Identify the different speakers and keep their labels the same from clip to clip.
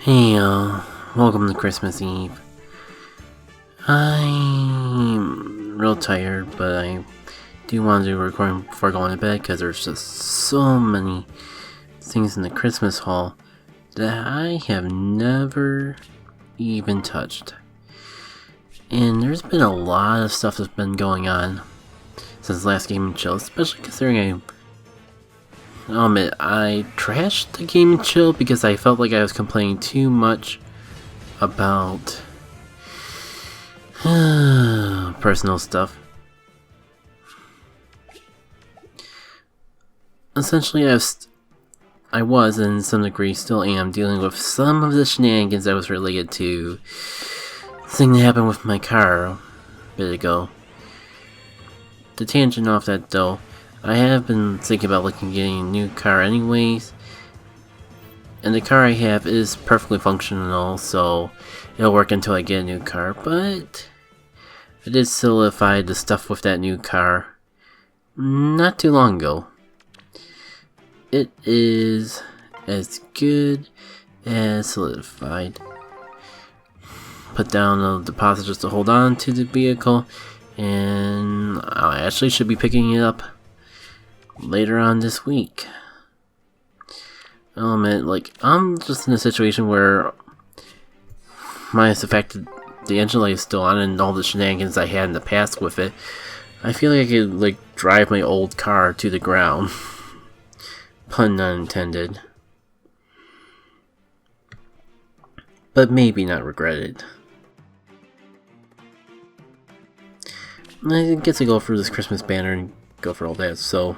Speaker 1: Hey welcome to Christmas Eve. I'm real tired, but I do want to do a recording before going to bed because there's just so many things in the Christmas haul that I have never even touched. And there's been a lot of stuff that's been going on since last Game and Chill, especially considering I'll admit, I trashed the Game and Chill because I felt like I was complaining too much about personal stuff. Essentially, I was, and in some degree still am, dealing with some of the shenanigans that was related to the thing that happened with my car a bit ago. To tangent off that though, I have been thinking about getting a new car anyways, and the car I have is perfectly functional, so it'll work until I get a new car, but I did solidify the stuff with that new car not too long ago. It is as good as solidified. Put down a deposit just to hold on to the vehicle, and I actually should be picking it up later on this week. Oh man, I'm just in a situation where, minus the fact that the engine light is still on and all the shenanigans I had in the past with it, I feel like I could drive my old car to the ground. Pun not intended. But maybe not regret it. I get to go for this Christmas banner and go for all that, so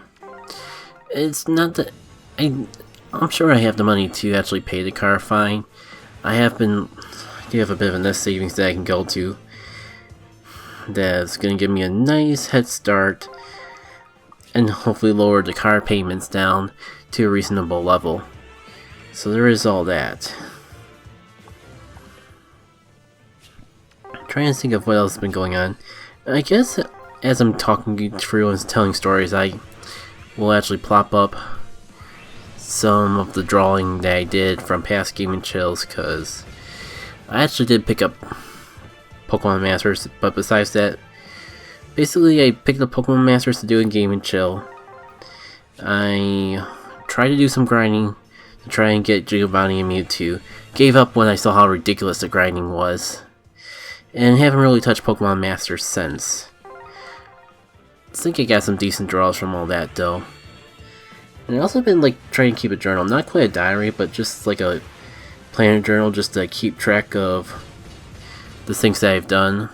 Speaker 1: it's not that I'm sure I have the money to actually pay the car fine. I do have a bit of a nest savings that I can go to that's going to give me a nice head start and hopefully lower the car payments down to a reasonable level. So there is all that. I'm trying to think of what else has been going on. I guess as I'm talking through and telling stories, I will actually plop up some of the drawing that I did from past Game and Chills, because I actually did pick up Pokémon Masters, but besides that, basically I picked up Pokémon Masters to do in Game and Chill. I tried to do some grinding to try and get Giovanni and Mewtwo. Gave up when I saw how ridiculous the grinding was, and haven't really touched Pokémon Masters since. I think I got some decent draws from all that though. And I've also been trying to keep a journal, not quite a diary, but just a planner journal, just to keep track of the things that I've done.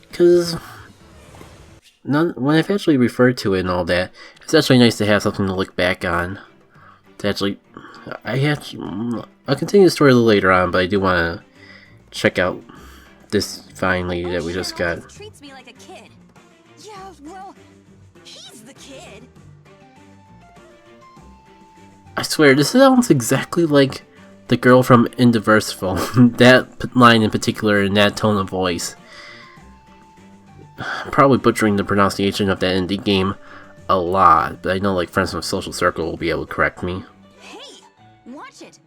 Speaker 1: Because when I've actually referred to it and all that, it's actually nice to have something to look back on. I'll continue the story a little later on, but I do want to check out this fine lady that we just got.
Speaker 2: Treats me like a kid. Yeah, well, he's the kid.
Speaker 1: I swear, this sounds exactly like the girl from Indiversiful. That line in particular, and that tone of voice. I'm probably butchering the pronunciation of that indie game a lot, but I know friends from Social Circle will be able to correct me.
Speaker 2: Hey, watch it.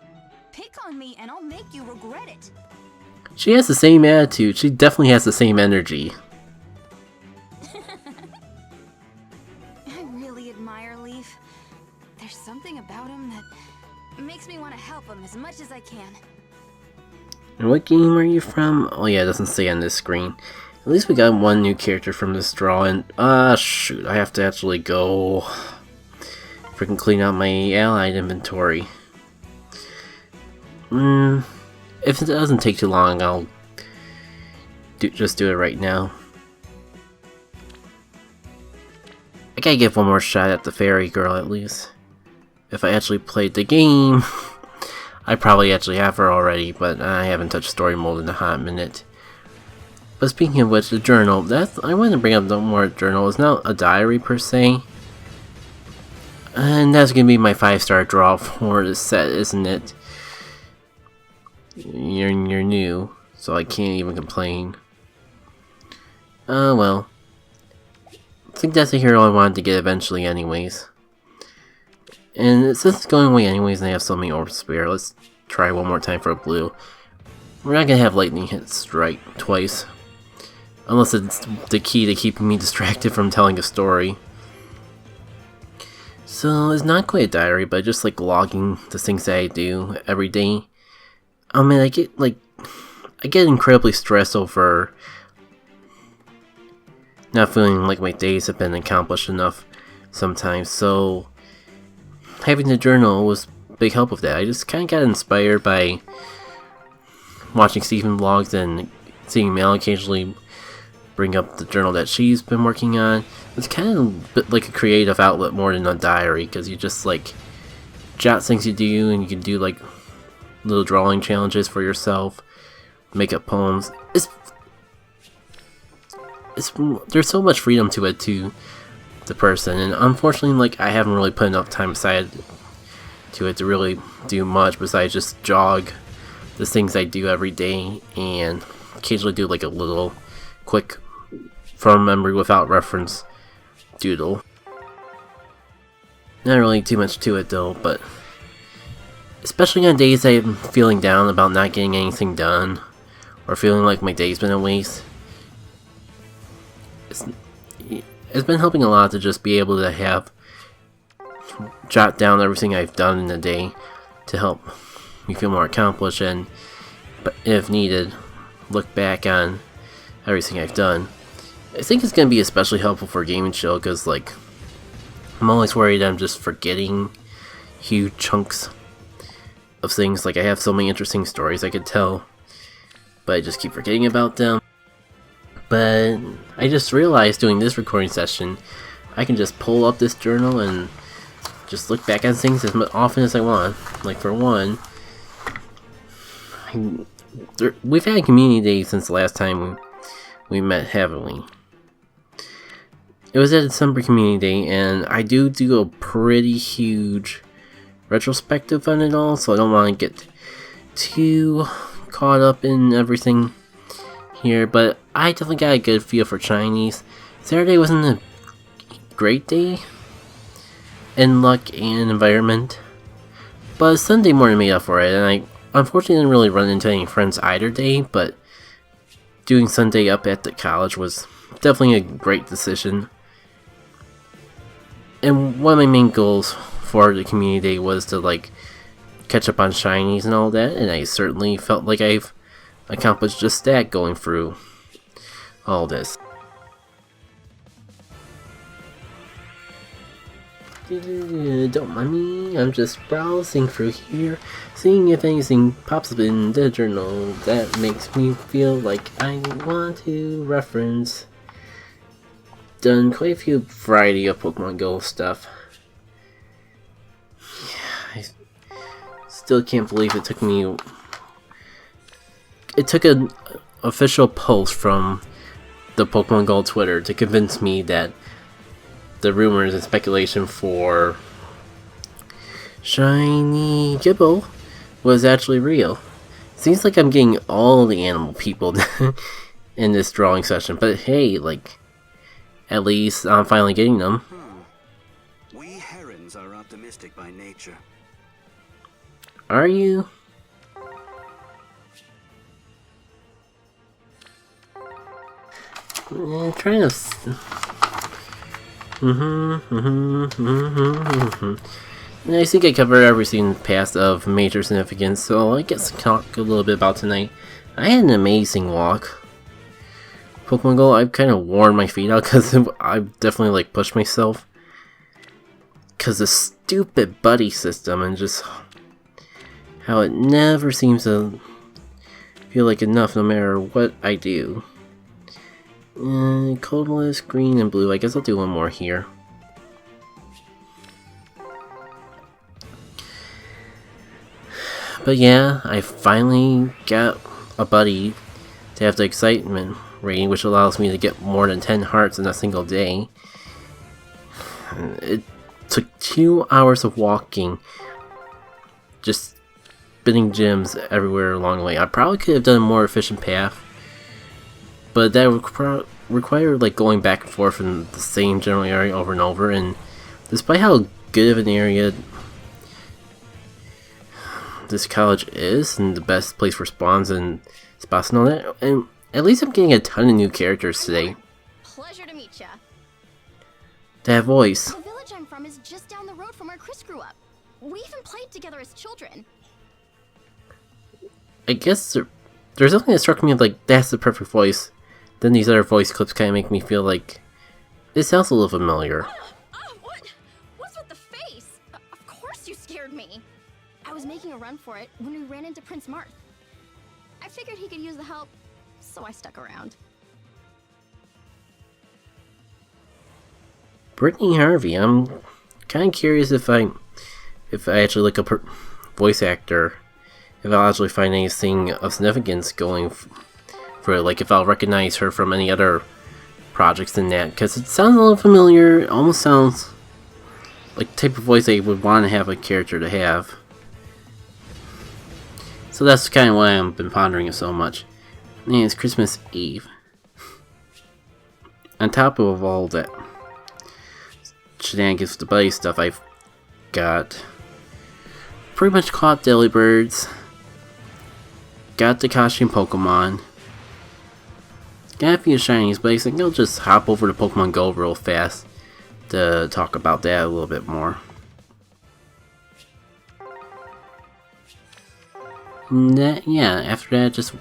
Speaker 2: Pick on me and I'll make you regret it.
Speaker 1: She has the same attitude. She definitely has the same energy.
Speaker 2: I really admire Leaf. There's something about him that makes me want to help him as much as I can.
Speaker 1: And what game are you from? Oh yeah, it doesn't say on this screen. At least we got one new character from this draw, and shoot, I have to actually go freaking clean out my allied inventory. If it doesn't take too long, I'll just do it right now. I gotta give one more shot at the fairy girl at least. If I actually played the game, I probably actually have her already, but I haven't touched story mode in a hot minute. But speaking of which, the journal, I want to bring up the more journal. It's not a diary per se. And that's going to be my 5-star draw for the set, isn't it? You're new, so I can't even complain. Well. I think that's a hero I wanted to get eventually anyways. And since it's going away anyways and I have so many orbs spare, let's try one more time for a blue. We're not gonna have lightning hit strike twice. Unless it's the key to keeping me distracted from telling a story. So it's not quite a diary, but just like logging the things that I do every day. I mean, I get incredibly stressed over not feeling like my days have been accomplished enough sometimes, so having the journal was a big help with that. I just kind of got inspired by watching Stephen vlogs and seeing Mel occasionally bring up the journal that she's been working on. It's kind of a bit like a creative outlet more than a diary, because you just like jot things you do, and you can do like little drawing challenges for yourself, make up poems. There's so much freedom to it to the person, and unfortunately, like, I haven't really put enough time aside to it to really do much besides just jog the things I do every day and occasionally do like a little quick from memory without reference doodle. Not really too much to it though, but especially on days I'm feeling down about not getting anything done or feeling like my day's been a waste, it's been helping a lot to just be able to jot down everything I've done in the day to help me feel more accomplished, and but if needed, look back on everything I've done. I think it's going to be especially helpful for gaming show, because like I'm always worried I'm just forgetting huge chunks of things. Like, I have so many interesting stories I could tell, but I just keep forgetting about them. But I just realized doing this recording session, I can just pull up this journal and just look back on things as often as I want. Like, for one, we've had a community day since the last time we met, haven't we? It was at December community day, and I do a pretty huge retrospective on it all, so I don't want to get too caught up in everything here, but I definitely got a good feel for Chinese. Saturday wasn't a great day in luck and environment, but Sunday morning made up for it, and I unfortunately didn't really run into any friends either day, but doing Sunday up at the college was definitely a great decision. And one of my main goals for the community day was to like catch up on shinies and all that, and I certainly felt like I've accomplished just that going through all this. Don't mind me, I'm just browsing through here, seeing if anything pops up in the journal that makes me feel like I want to reference. Done quite a few variety of Pokemon Go stuff. Yeah, I still can't believe it took me... It took an official post from the Pokemon Go Twitter to convince me that the rumors and speculation for Shiny Gibble was actually real. Seems like I'm getting all the animal people in this drawing session, but hey, like, at least I'm finally getting them.
Speaker 3: We herons are optimistic by nature.
Speaker 1: Are you? Trying to... I think I covered everything past of major significance, so I guess I'll talk a little bit about tonight. I had an amazing walk. Pokemon Go, I've kind of worn my feet out because I've definitely like pushed myself. Because the stupid buddy system and just how it never seems to feel like enough no matter what I do. Colorless, green, and blue. I guess I'll do one more here. But yeah, I finally got a buddy to have the excitement rating, which allows me to get more than 10 hearts in a single day. It took 2 hours of walking, just spinning gyms everywhere along the way. I probably could have done a more efficient path, but that would require like going back and forth in the same general area over and over, and despite how good of an area this college is and the best place for spawns and spots and all that. And at least I'm getting a ton of new characters today.
Speaker 4: Pleasure to meet ya.
Speaker 1: That voice.
Speaker 4: The village I'm from is just down the road from where Chris grew up. We even played together as children.
Speaker 1: I guess there's something that struck me like that's the perfect voice. Then these other voice clips kind of make me feel like it sounds a little familiar.
Speaker 4: What's with the face? Of course you scared me. I was making a run for it when we ran into Prince Marth. I figured he could use the help, so I stuck around.
Speaker 1: Brittany Harvey. I'm kind of curious if I actually look up her voice actor, if I'll actually find anything of significance going for like if I'll recognize her from any other projects than that, because it sounds a little familiar. It almost sounds like the type of voice they would want to have a character to have. So that's kind of why I've been pondering it so much. And it's Christmas Eve. On top of all that shenanigans with the buddy stuff, I've got pretty much caught Delibirds, got the costume Pokemon, got a few shinies, but I think I'll just hop over to Pokemon Go real fast to talk about that a little bit more. And yeah, after that,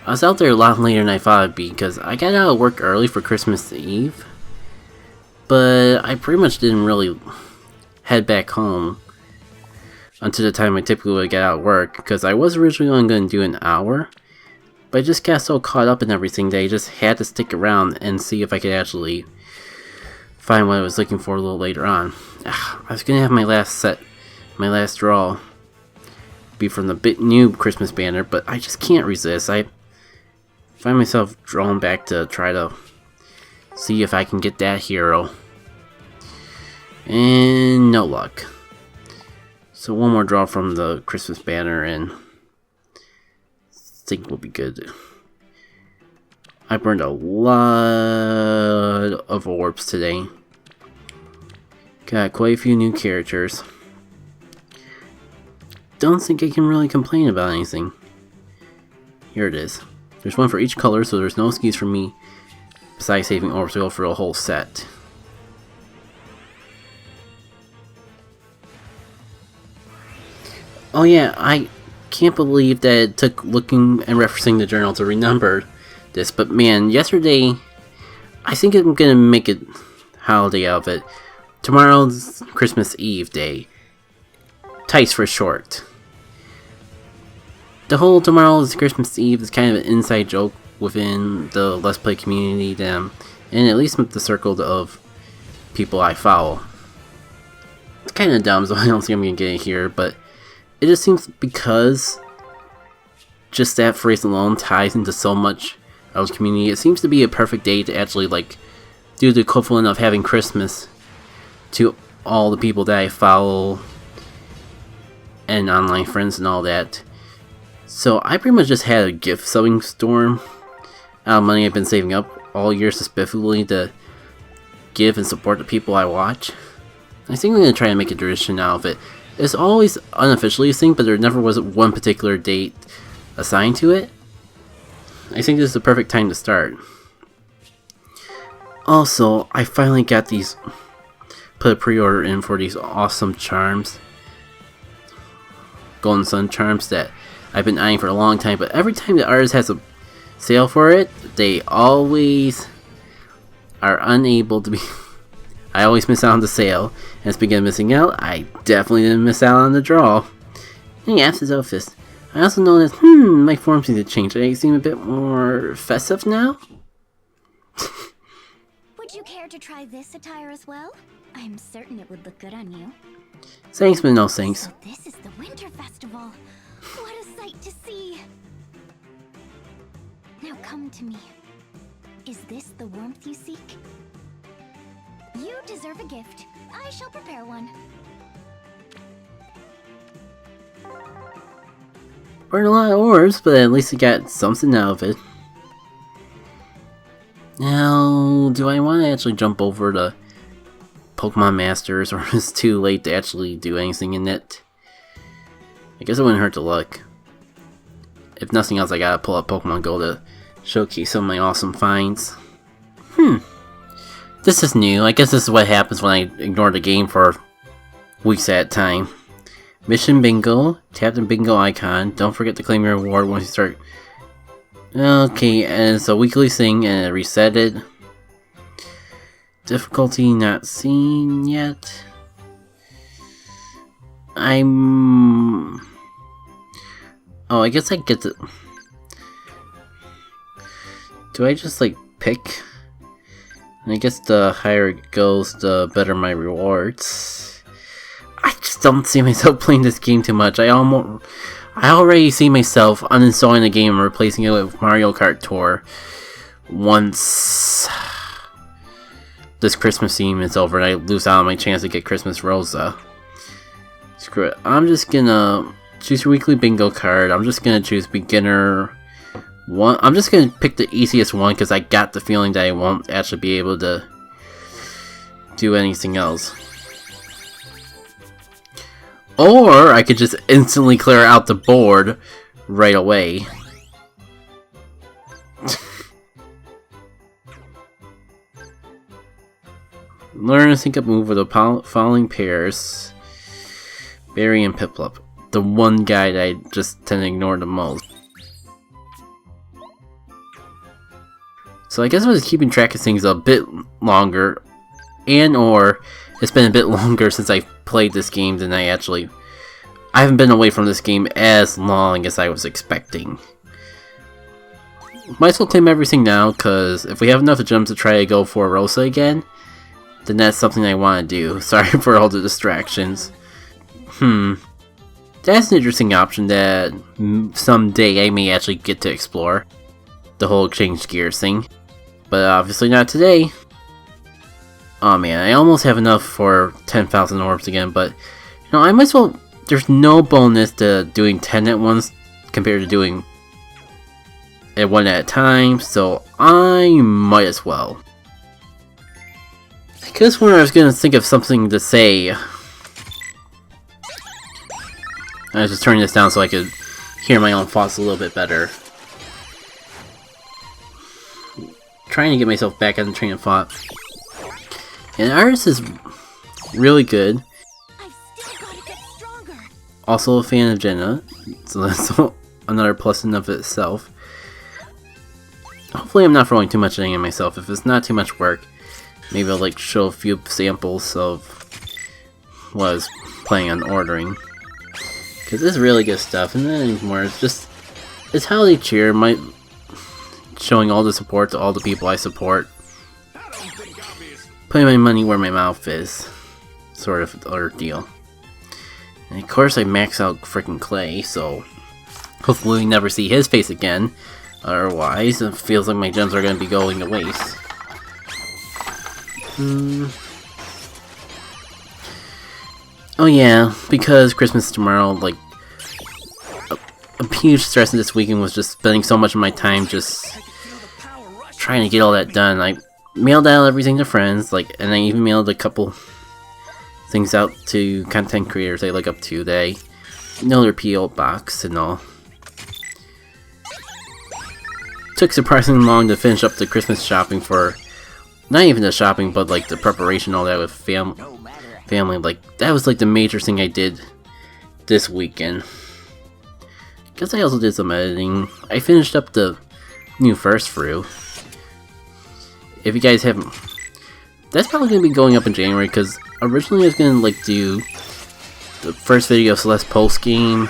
Speaker 1: I was out there a lot later than I thought it'd be because I got out of work early for Christmas Eve, but I pretty much didn't really head back home until the time I typically would get out of work, because I was originally only going to do an hour, but I just got so caught up in everything that I just had to stick around and see if I could actually find what I was looking for a little later on. I was going to have my last draw be from the new Christmas banner, but I just can't resist. I find myself drawn back to try to see if I can get that hero. And no luck. So one more draw from the Christmas banner and I think we'll be good. I burned a lot of orbs today. Got quite a few new characters. Don't think I can really complain about anything. Here it is. There's one for each color, so there's no excuse for me besides saving orbs to go for a whole set. Oh yeah, I can't believe that it took looking and referencing the journal to remember this, but man, yesterday, I think I'm gonna make a holiday out of it. Tomorrow's Christmas Eve day. TICE for short. The whole tomorrow's Christmas Eve is kind of an inside joke within the Let's Play community, and at least with the circle of people I follow. It's kind of dumb, so I don't think I'm gonna get it here, but it just seems because just that phrase alone ties into so much of the community. It seems to be a perfect day to actually like do the equivalent of having Christmas to all the people that I follow and online friends and all that. So I pretty much just had a gift subbing storm out of money I've been saving up all year specifically to give and support the people I watch. I think I'm going to try to make a tradition out of it. It's always unofficially a thing, but there never was one particular date assigned to it. I think this is the perfect time to start. Also, I finally got put a pre-order in for these awesome charms. Golden Sun charms that I've been eyeing for a long time, but every time the artist has a sale for it, they always are unable to be... I always miss out on the sale, and speaking of missing out, I definitely didn't miss out on the draw. And yeah, this is I also noticed, my form seems to change. They seem a bit more festive now.
Speaker 4: Would you care to try this attire as well? I'm certain it would look good on you.
Speaker 1: Thanks, but no thanks.
Speaker 4: So this is the Winter Festival. What a sight to see! Now come to me. Is this the warmth you seek? You deserve a gift. I shall prepare one.
Speaker 1: Burned a lot of orbs, but at least I got something out of it. Now, do I want to actually jump over to Pokémon Masters, or is it too late to actually do anything in it? I guess it wouldn't hurt to look. If nothing else, I gotta pull up Pokemon Go to showcase some of my awesome finds. This is new. I guess this is what happens when I ignore the game for weeks at a time. Mission Bingo. Tap the bingo icon. Don't forget to claim your reward once you start. Okay, and it's a weekly thing and it reset it. Difficulty not seen yet. Oh, I guess I get to... Do I just, like, pick? And I guess the higher it goes, the better my rewards. I just don't see myself playing this game too much. I already see myself uninstalling the game and replacing it with Mario Kart Tour once this Christmas theme is over and I lose out on my chance to get Christmas Rosa. Screw it. I'm just gonna choose your weekly bingo card. I'm just gonna choose beginner one. I'm just gonna pick the easiest one because I got the feeling that I won't actually be able to do anything else. Or I could just instantly clear out the board right away. Learn a sync-up move with the following pairs. Barry and Piplup. The one guy that I just tend to ignore the most. So I guess I was keeping track of things a bit longer. And or it's been a bit longer since I played this game than I haven't been away from this game as long as I was expecting. Might as well claim everything now, because if we have enough gems to try to go for Rosa again, then that's something I want to do. Sorry for all the distractions. That's an interesting option that someday I may actually get to explore. The whole exchange gears thing. But obviously not today. Oh man, I almost have enough for 10,000 orbs again, but you know, I might as well. There's no bonus to doing 10 at once compared to doing it one at a time, so I might as well. I guess when I was gonna think of something to say, I was just turning this down so I could hear my own thoughts a little bit better. Trying to get myself back on the train of thought. And the artist is really good.
Speaker 2: I've still gotta get stronger.
Speaker 1: Also a fan of Jenna, so that's another plus in of itself. Hopefully I'm not throwing too much at myself. If it's not too much work, maybe I'll like show a few samples of what I was planning on ordering. Because this is really good stuff, and then anymore, it's holiday cheer, showing all the support to all the people I support. Putting my money where my mouth is, sort of ordeal. And of course I max out freaking Clay, so hopefully we never see his face again. Otherwise, it feels like my gems are going to be going to waste. Oh yeah, because Christmas is tomorrow, like, a huge stress this weekend was just spending so much of my time just trying to get all that done. I mailed out everything to friends, like, and I even mailed a couple things out to content creators I look up to. They know their PO box and all. Took surprisingly long to finish up the Christmas shopping for, not even the shopping, but like the preparation, all that with family. Like, that was like the major thing I did this weekend. Guess I also did some editing. I finished up the new first through. If you guys haven't, that's probably going to be going up in January, because originally I was going to like do the first video of Celeste post game,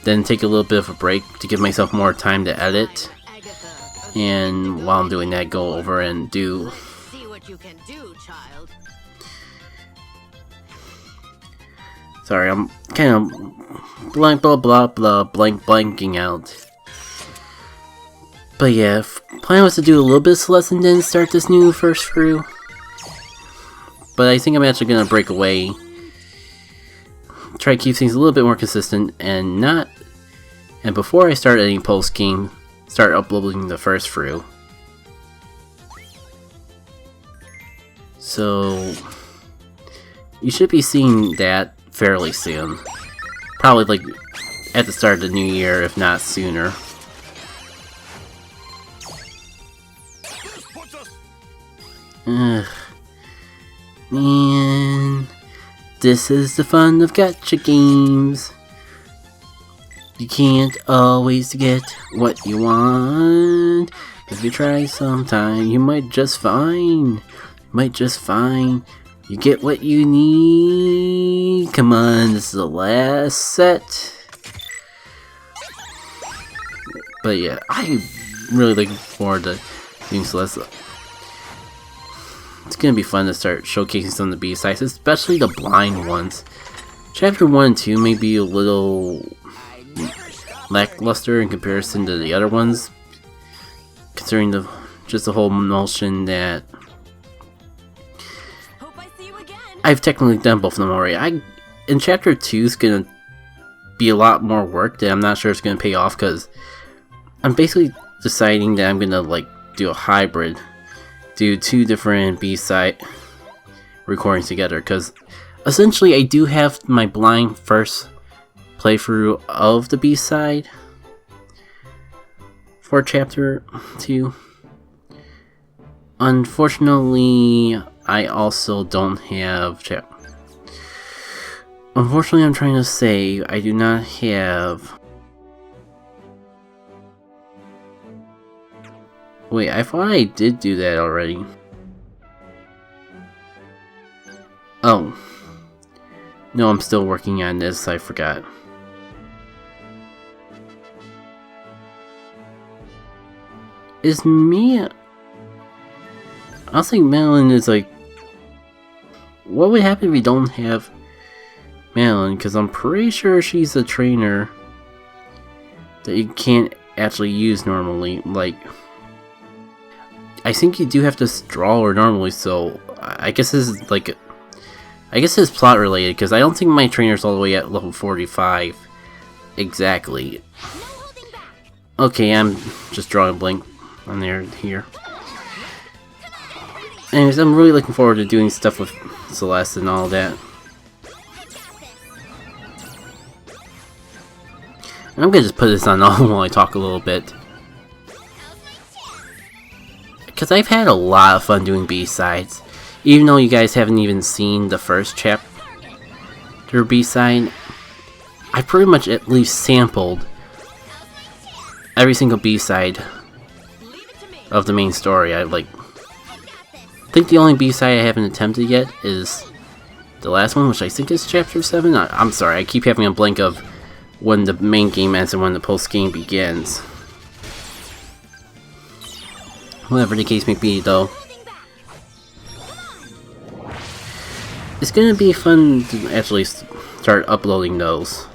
Speaker 1: then take a little bit of a break to give myself more time to edit, and while I'm doing that, go over and do.
Speaker 2: See what you can do, child.
Speaker 1: Sorry, I'm kind of blanking out. But yeah, plan was to do a little bit of Celeste and then start this new first through. But I think I'm actually gonna break away, try to keep things a little bit more consistent, and before I start any post game, start uploading the first through. So you should be seeing that fairly soon. Probably like at the start of the new year, if not sooner. Ugh. Man, this is the fun of gacha games. You can't always get what you want. If you try sometime, you might just find. You get what you need. Come on, this is the last set. But yeah, I'm really looking forward to doing Celeste. It's gonna be fun to start showcasing some of the B-sides, especially the blind ones. Chapter 1 and 2 may be a little lackluster in comparison to the other ones, considering just the whole notion that I've technically done both of them already. In Chapter 2 is gonna be a lot more work that I'm not sure it's gonna pay off, because I'm basically deciding that I'm gonna like do a hybrid, do 2 different B-side recordings together, because essentially I do have my blind first playthrough of the B-side for Chapter 2. Unfortunately, I also don't have Unfortunately, I'm trying to say I do not have. Wait, I thought I did do that already. Oh. No, I'm still working on this, I forgot. Is Mia... I was thinking Madeline is like... What would happen if we don't have Madeline? Because I'm pretty sure she's a trainer that you can't actually use normally. Like, I think you do have to draw her normally, so I guess this is like... I guess it's plot related, because I don't think my trainer's all the way at level 45 exactly. Okay, I'm just drawing a blank on there here. Anyways, I'm really looking forward to doing stuff with Celeste and all that. And I'm gonna just put this on all while I talk a little bit, because I've had a lot of fun doing B-sides. Even though you guys haven't even seen the first chapter B-side, I pretty much at least sampled every single B-side of the main story. I think the only B-side I haven't attempted yet is the last one, which I think is Chapter 7. I'm sorry, I keep having a blank of when the main game ends and when the post-game begins. Whatever the case may be, though, it's gonna be fun to actually start uploading those.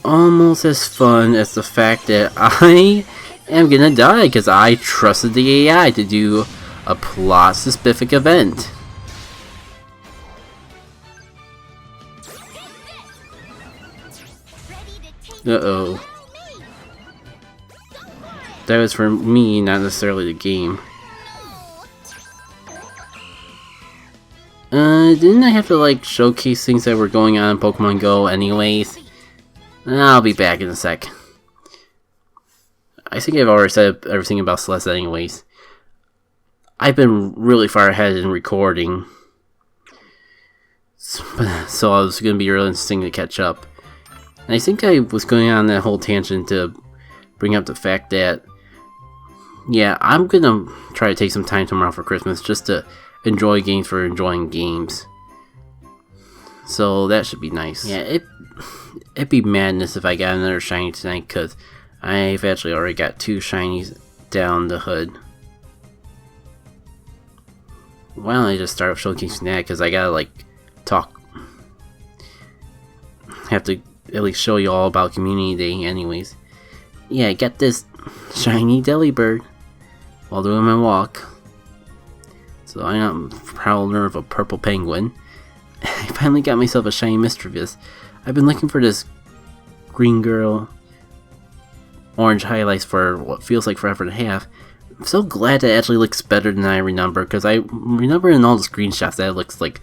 Speaker 1: Almost as fun as the fact that I am gonna die because I trusted the AI to do a plot-specific event. Uh-oh. That was for me, not necessarily the game. Didn't I have to like showcase things that were going on in Pokemon Go anyways? I'll be back in a sec. I think I've already said everything about Celeste anyways. I've been really far ahead in recording, so it's going to be really interesting to catch up. And I think I was going on that whole tangent to bring up the fact that, yeah, I'm going to try to take some time tomorrow for Christmas just to enjoy games for enjoying games. So that should be nice. Yeah, it'd be madness if I got another shiny tonight, because I've actually already got 2 shinies down the hood. Why don't I just start off showcasing that, because I gotta like talk. Have to at least show you all about Community Day anyways. Yeah, I got this shiny Delibird while doing my walk. So I am proud owner of a purple penguin. I finally got myself a shiny Mischievous. I've been looking for this green girl orange highlights for what feels like forever and a half. I'm so glad that it actually looks better than I remember, because I remember in all the screenshots that it looks like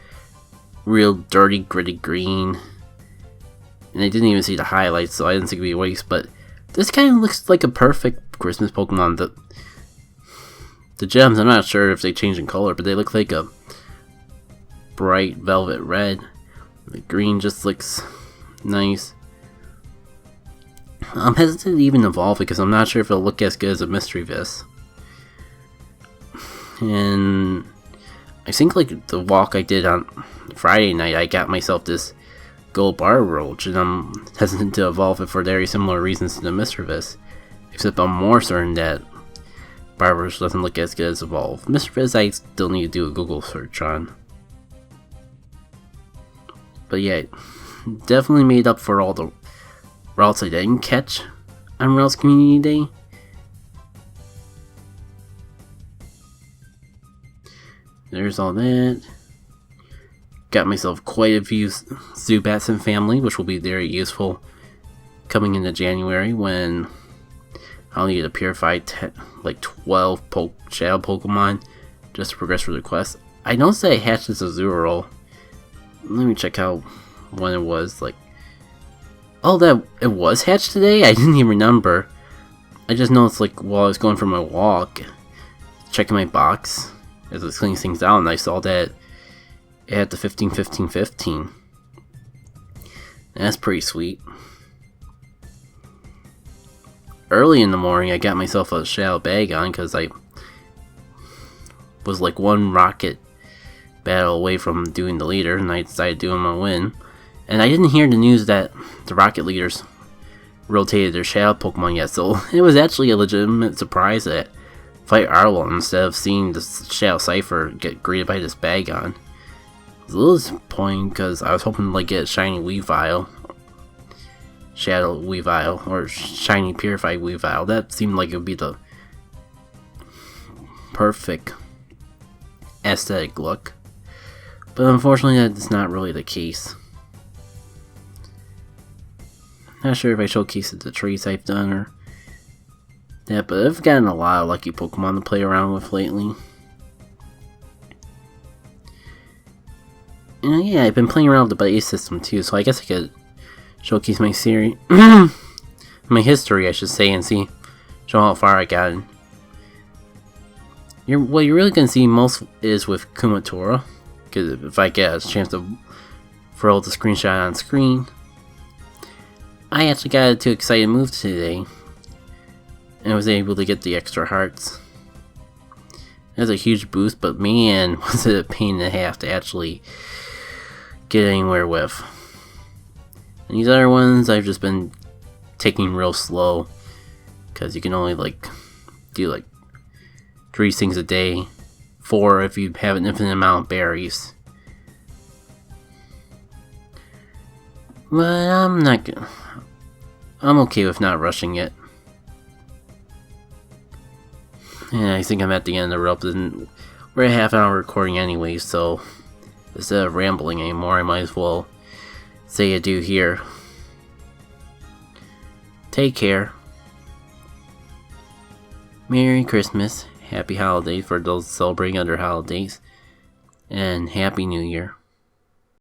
Speaker 1: real dirty, gritty green. And I didn't even see the highlights, so I didn't think it'd be a waste, but this kind of looks like a perfect Christmas Pokemon. The gems, I'm not sure if they change in color, but they look like a bright velvet red. The green just looks nice. I'm hesitant to even evolve it because I'm not sure if it'll look as good as a Mystery Vis. And I think like the walk I did on Friday night, I got myself this gold bar roach, and I'm hesitant to evolve it for very similar reasons to the Mystery Vis. Except I'm more certain that bar roach doesn't look as good as evolve. Mystery Vis I still need to do a Google search on. But yeah, definitely made up for all the routes I didn't catch on Routes Community Day. There's all that. Got myself quite a few Zubats and family, which will be very useful coming into January when I'll need to purify like 12 Shadow Pokemon just to progress through the quest. I noticed that I hatched this Azurill. Let me check out when it was. Like, oh, that it was hatched today? I didn't even remember. I just noticed like while I was going for my walk, checking my box as I was cleaning things out, and I saw that it had the 15-15-15. That's pretty sweet. Early in the morning, I got myself a Shadow Bagon because I was like one rocket battle away from doing the leader, and I decided to do my win. And I didn't hear the news that the rocket leaders rotated their Shadow Pokemon yet, so it was actually a legitimate surprise that fight Arwell instead of seeing the Shadow Cypher get greeted by this Bagon. It was a little disappointing because I was hoping to like get a shiny Weavile, Shadow Weavile, or shiny Purified Weavile. That seemed like it would be the perfect aesthetic look. But unfortunately that's not really the case. Not sure if I showcased the traits I've done or that, but I've gotten a lot of lucky Pokemon to play around with lately. And yeah, I've been playing around with the base system too, so I guess I could showcase my series, my history I should say, and show how far I gotten. What you're really going to see most is with Kumatora, because if I get a chance to throw the screenshot on screen. I actually got 2 exciting moves today, and was able to get the extra hearts. It was a huge boost, but man, was it a pain in the half to actually get anywhere with. And these other ones I've just been taking real slow, because you can only like do like 3 things a day, 4 if you have an infinite amount of berries. But I'm okay with not rushing it. And I think I'm at the end of the rope, and we're at half-hour recording anyway, so instead of rambling anymore, I might as well say adieu here. Take care. Merry Christmas, Happy Holidays for those celebrating other holidays, and Happy New Year.